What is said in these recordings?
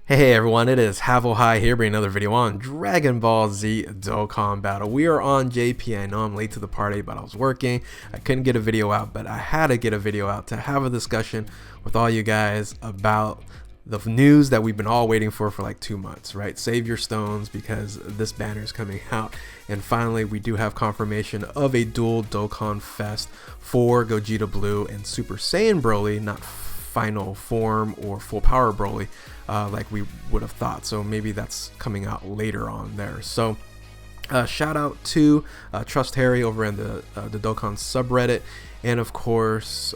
Hey everyone, it is Havohai here bringing another video on Dragon Ball Z Dokkan Battle. We are on JP. I know I'm late to the party, but I was working. I couldn't get a video out, but I had to get a video out to have a discussion with all you guys about the news that we've been all waiting for like 2 months, right? Save your stones, because this banner is coming out. And finally, we do have confirmation of a dual Dokkan Fest for Gogeta Blue and Super Saiyan Broly, not final form or full power Broly like we would have thought. So maybe that's coming out later on there. So shout out to Trust Harry over in the Dokkan subreddit, and of course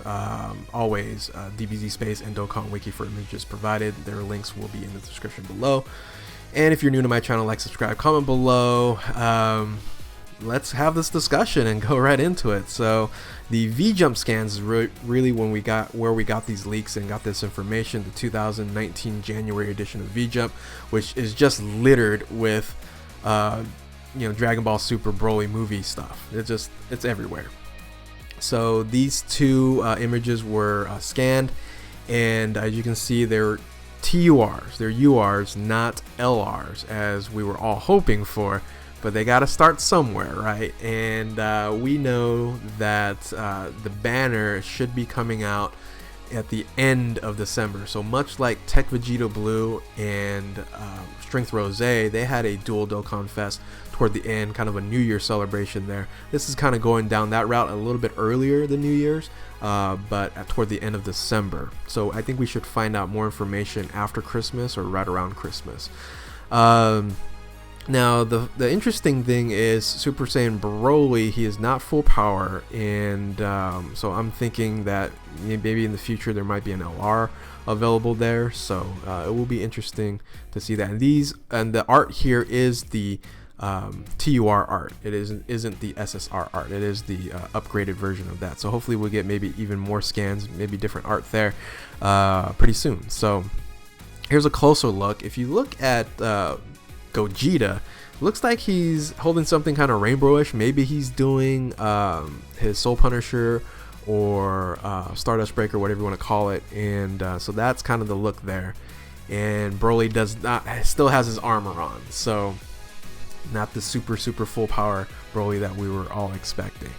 always DBZ Space and Dokkan Wiki for images provided. Their links will be in the description below. And if you're new to my channel, like, subscribe, comment below. Let's have this discussion and go right into it. So the V-Jump scans is really when we got these leaks and got this information. The 2019 January edition of V-Jump, which is just littered with Dragon Ball Super Broly movie stuff. It's everywhere. So these two images were scanned, and as you can see, they're TURs, they're URs, not LRs, as we were all hoping for. But they got to start somewhere, right? And we know that the banner should be coming out at the end of December. So much like Tech Vegeta Blue and Strength Rose, they had a dual Dokkan Fest toward the end, kind of a New Year celebration there. This is kind of going down that route a little bit earlier than New Year's, but toward the end of December. So I think we should find out more information after Christmas or right around Christmas. Now, the interesting thing is Super Saiyan Broly, he is not full power, and so I'm thinking that maybe in the future there might be an LR available there, so it will be interesting to see that. And the art here is the TUR art. It isn't the SSR art. It is the upgraded version of that. So hopefully we'll get maybe even more scans, maybe different art there pretty soon. So here's a closer look. If you look at Gogeta, looks like he's holding something kind of rainbowish. Maybe he's doing his Soul Punisher or Stardust Breaker, whatever you want to call it, and so that's kind of the look there. And Broly still has his armor on, so not the super full power Broly that we were all expecting.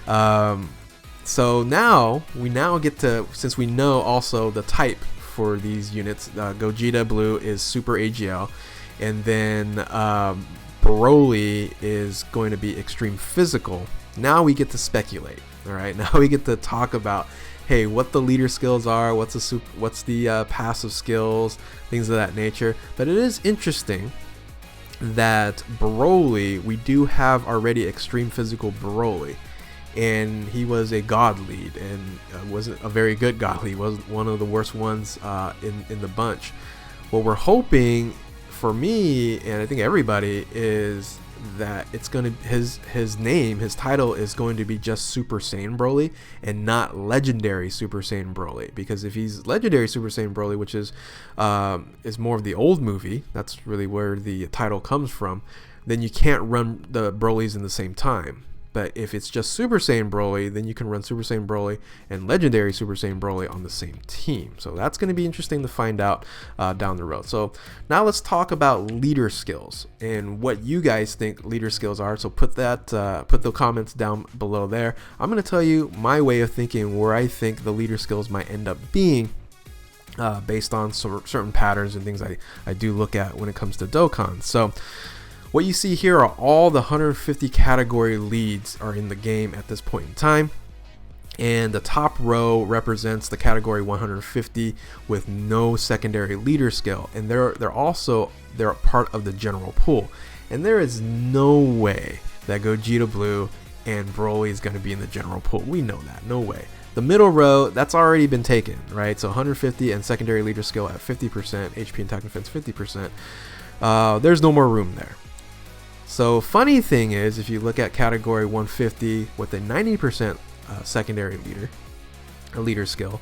So now we get to, since we know also the type for these units, Gogeta Blue is Super AGL. And then Broly is going to be extreme physical. Now we get to speculate. All right, now we get to talk about, hey, what the leader skills are, what's the passive skills, things of that nature. But it is interesting that Broly, we do have already extreme physical Broly, and he was a god lead, and wasn't a very good god lead. He was one of the worst ones in the bunch. What we're hoping, for me, and I think everybody, is that it's going to, his title is going to be just Super Saiyan Broly and not Legendary Super Saiyan Broly, because if he's Legendary Super Saiyan Broly, which is more of the old movie, that's really where the title comes from, then you can't run the Brolys in the same time. But if it's just Super Saiyan Broly, then you can run Super Saiyan Broly and Legendary Super Saiyan Broly on the same team. So that's going to be interesting to find out down the road. So now let's talk about leader skills and what you guys think leader skills are. So put the comments down below there. I'm going to tell you my way of thinking, where I think the leader skills might end up being based on certain patterns and things I do look at when it comes to Dokkan. So what you see here are all the 150 category leads are in the game at this point in time, and the top row represents the category 150 with no secondary leader skill, and they're part of the general pool. And there is no way that Gogeta Blue and Broly is going to be in the general pool. We know that, no way. The middle row, that's already been taken, right? So 150 and secondary leader skill at 50%, HP and attack defense 50%. There's no more room there. So funny thing is, if you look at category 150 with a 90% secondary leader skill,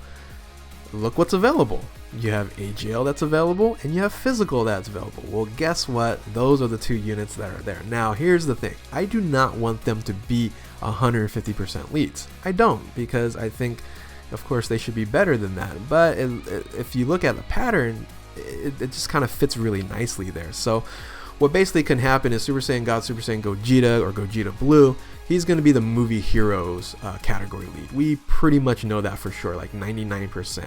look what's available. You have AGL that's available, and you have physical that's available. Well, guess what? Those are the two units that are there. Now, here's the thing. I do not want them to be 150% leads. I don't, because I think, of course, they should be better than that. But if you look at the pattern, it just kind of fits really nicely there. So what basically can happen is Super Saiyan God, Super Saiyan Gogeta, or Gogeta Blue, he's going to be the movie heroes category lead. We pretty much know that for sure, like 99%.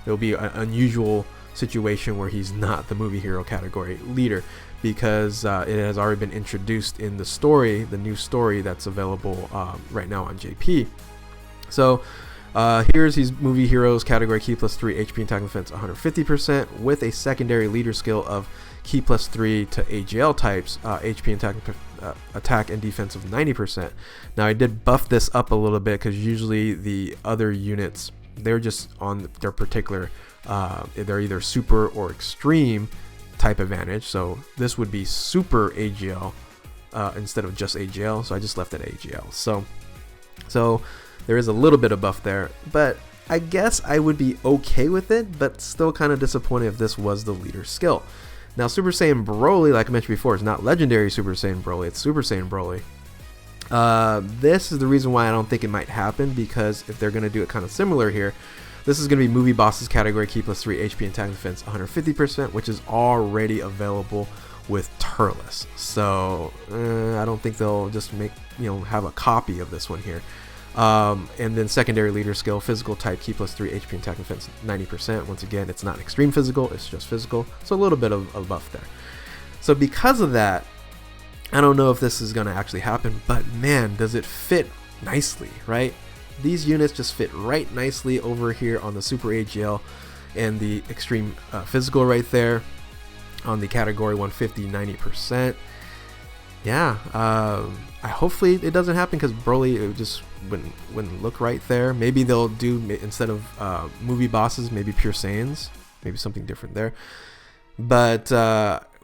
There'll be an unusual situation where he's not the movie hero category leader, because it has already been introduced in the story, the new story that's available right now on JP. So here's his movie heroes category: Ki plus 3, HP and attack and defense 150%, with a secondary leader skill of Ki plus 3 to AGL types, HP and attack and defense of 90%. Now I did buff this up a little bit, because usually the other units, they're just on their particular, they're either super or extreme type advantage. So this would be super AGL instead of just AGL, so I just left it AGL. So there is a little bit of buff there, but I guess I would be okay with it, but still kind of disappointed if this was the leader skill. Now Super Saiyan Broly, like I mentioned before, is not legendary Super Saiyan Broly, it's Super Saiyan Broly. This is the reason why I don't think it might happen, because if they're going to do it kind of similar here, this is going to be movie bosses category: Ki plus 3, HP and attack and defense 150%, which is already available with Turles. So I don't think they'll just make, have a copy of this one here. And then secondary leader skill, physical type, Ki plus 3, HP and attack and defense 90%. Once again, it's not extreme physical, it's just physical. So a little bit of a buff there. So because of that, I don't know if this is going to actually happen, but man, does it fit nicely, right? These units just fit right nicely over here on the Super AGL and the extreme physical right there on the category 150, 90%. Yeah, hopefully it doesn't happen, because Broly, it just wouldn't look right there. Maybe they'll do, instead of movie bosses, maybe pure Saiyans, maybe something different there. But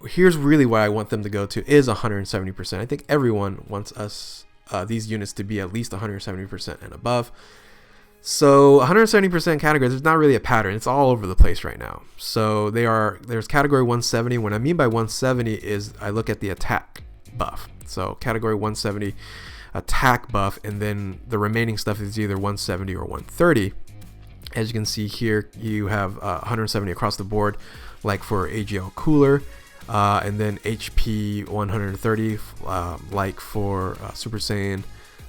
here's really what I want them to go to is 170%. I think everyone wants these units to be at least 170% and above. So 170% categories, there's not really a pattern. It's all over the place right now. So there's category 170. What I mean by 170 is I look at the attack buff. So category 170 attack buff, and then the remaining stuff is either 170 or 130. As you can see here, you have 170 across the board, like for AGL Cooler, and then HP 130, like for Super Saiyan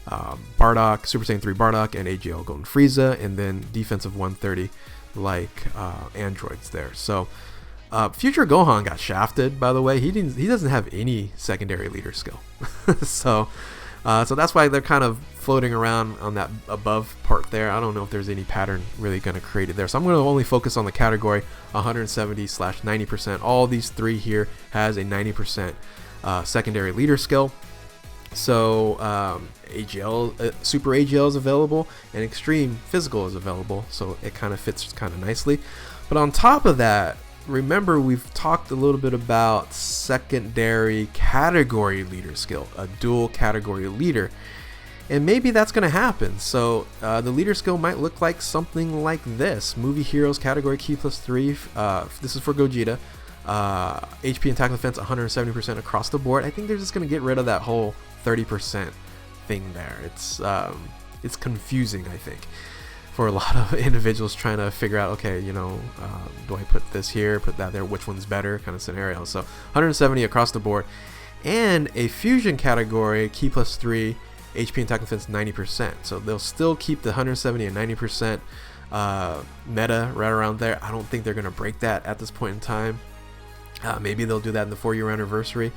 Bardock, Super Saiyan 3 Bardock, and AGL Golden Frieza, and then defensive 130, like androids there. So Future Gohan got shafted, by the way. He doesn't have any secondary leader skill. So that's why they're kind of floating around on that above part there. I don't know if there's any pattern really going to create it there. So I'm going to only focus on the category 170/90%. All these three here has a 90% secondary leader skill. So AGL, Super AGL is available, and Extreme Physical is available. So it kind of fits kind of nicely. But on top of that, remember we've talked a little bit about secondary category leader skill, a dual category leader, and maybe that's going to happen. So the leader skill might look like something like this: Movie Heroes category Ki plus 3. This is for Gogeta. HP and attack defense 170% across the board. I think they're just going to get rid of that whole 30% thing there. It's confusing, I think, for a lot of individuals trying to figure out, okay, do I put this here, put that there, which one's better kind of scenario. So 170 across the board, and a fusion category Ki plus 3, HP and attack defense 90%. So they'll still keep the 170 and 90% meta right around there. I don't think they're going to break that at this point in time. Maybe they'll do that in the 4-year anniversary,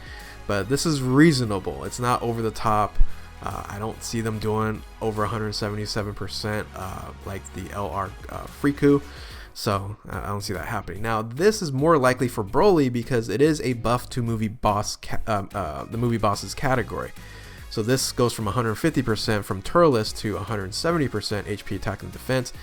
but this is reasonable. It's not over the top. I don't see them doing over 177% like the LR Friku, so I don't see that happening. Now this is more likely for Broly because it is a buff to movie boss, the movie bosses category. So this goes from 150% from Turles to 170% HP attack and defense.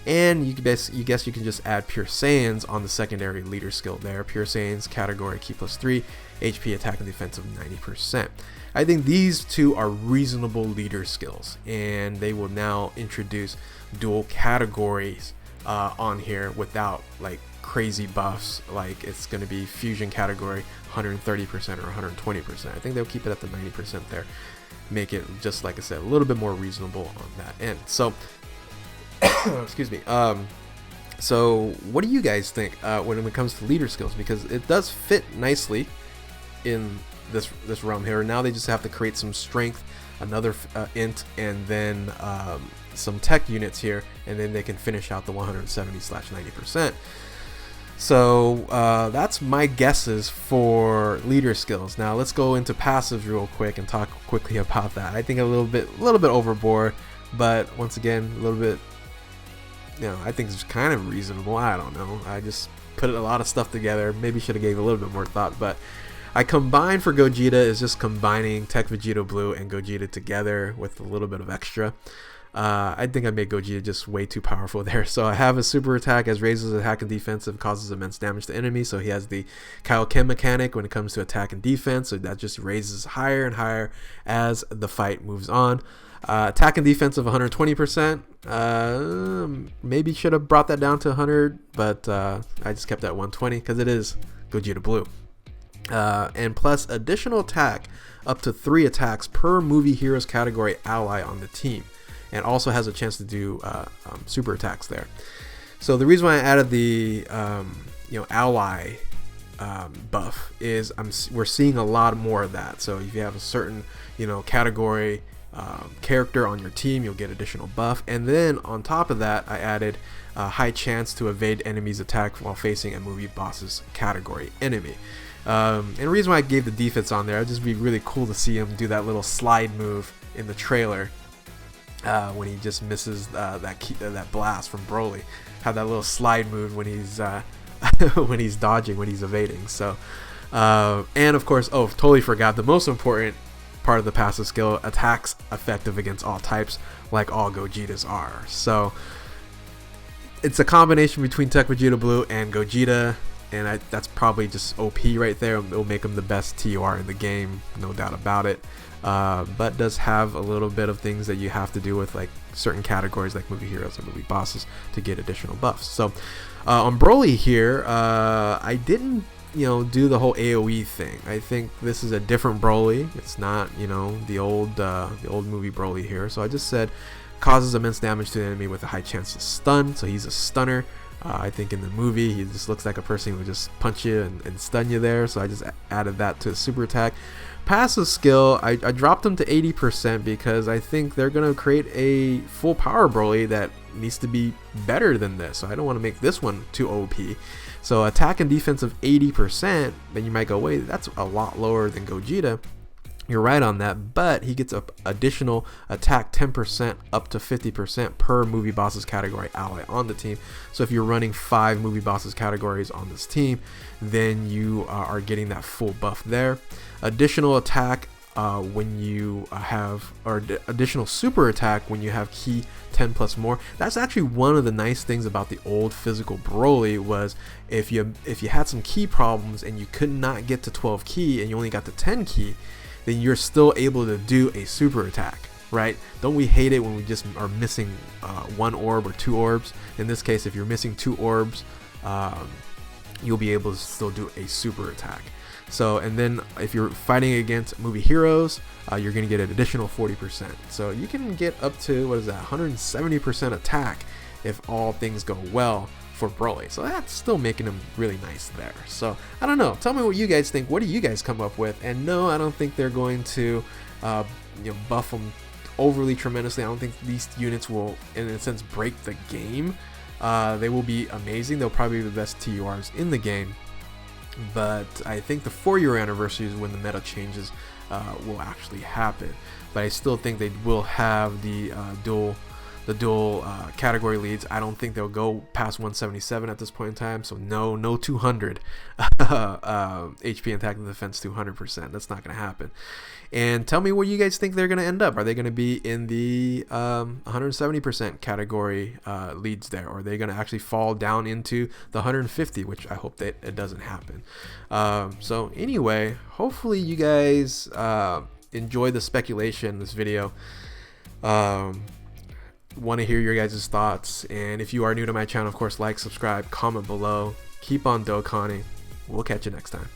And you guess you can just add Pure Saiyans on the secondary leader skill there. Pure Saiyans category Ki plus 3, HP attack and defense of 90%. I think these two are reasonable leader skills, and they will now introduce dual categories on here without like crazy buffs. Like it's going to be fusion category 130% or 120%. I think they'll keep it at the 90% there. Make it, just like I said, a little bit more reasonable on that end. So excuse me. So what do you guys think when it comes to leader skills? Because it does fit nicely in this realm here. Now they just have to create some strength, another int, and then some tech units here, and then they can finish out the 170/90%. So that's my guesses for leader skills. Now let's go into passives real quick and talk quickly about that. I think a little bit overboard, but once again, a little bit, I think it's kind of reasonable. I don't know. I just put a lot of stuff together. Maybe should have gave a little bit more thought, but I combined for Gogeta is just combining Tech Vegeta Blue and Gogeta together with a little bit of extra. I think I made Gogeta just way too powerful there. So I have a super attack as raises attack and defense and causes immense damage to enemies. So he has the Kaioken mechanic when it comes to attack and defense. So that just raises higher and higher as the fight moves on. Attack and defense of 120%. Maybe should have brought that down to 100, but I just kept that 120 because it is Gogeta Blue. And plus additional attack up to 3 attacks per movie heroes category ally on the team, and also has a chance to do super attacks there. So the reason why I added the ally buff is we're seeing a lot more of that. So if you have a certain category character on your team, you'll get additional buff. And then on top of that, I added a high chance to evade enemies' attack while facing a movie boss's category enemy. And the reason why I gave the defense on there, it'd just be really cool to see him do that little slide move in the trailer when he just misses that blast from Broly. Have that little slide move when he's when he's dodging, when he's evading. So and of course, totally forgot the most important part of the passive skill: attacks effective against all types, like all Gogetas are. So it's a combination between Tech Vegeta Blue and Gogeta, and that's probably just OP right there. It'll make him the best TUR in the game, no doubt about it. But does have a little bit of things that you have to do with like certain categories like movie heroes and movie bosses to get additional buffs. So on Broly here, I didn't do the whole AoE thing. I think this is a different Broly. It's not the old movie Broly here. So I just said causes immense damage to the enemy with a high chance to stun. So he's a stunner. I think in the movie he just looks like a person who would just punch you and stun you there. So I just added that to a super attack. Passive skill, I dropped them to 80% because I think they're going to create a full power Broly that needs to be better than this. So I don't want to make this one too OP. So attack and defense of 80%, then you might go, wait, that's a lot lower than Gogeta. You're right on that, but he gets additional attack 10% up to 50% per movie bosses category ally on the team. So if you're running 5 movie bosses categories on this team, then you are getting that full buff there. Additional attack when you have, or additional super attack when you have key 10 plus more. That's actually one of the nice things about the old physical Broly, was if you had some key problems and you could not get to 12 key and you only got to 10 key, then you're still able to do a super attack, right? Don't we hate it when we just are missing 1 orb or 2 orbs? In this case, if you're missing 2 orbs, you'll be able to still do a super attack. So, and then if you're fighting against movie heroes, you're going to get an additional 40%. So you can get up to, 170% attack if all things go well for Broly. So that's still making him really nice there. So I don't know. Tell me what you guys think. What do you guys come up with? And no, I don't think they're going to buff him overly tremendously. I don't think these units will, in a sense, break the game. They will be amazing. They'll probably be the best TURs in the game. But I think the 4-year anniversary is when the meta changes will actually happen. But I still think they will have the dual category leads. I don't think they'll go past 177 at this point in time. So no 200 HP attack and defense 200%. That's not going to happen. And tell me where you guys think they're going to end up. Are they going to be in the 170% category leads there? Or are they going to actually fall down into the 150, which I hope that it doesn't happen. So anyway, hopefully you guys enjoy the speculation in this video. Want to hear your guys' thoughts. And if you are new to my channel, of course, like, subscribe, comment below. Keep on Dokkaning. We'll catch you next time.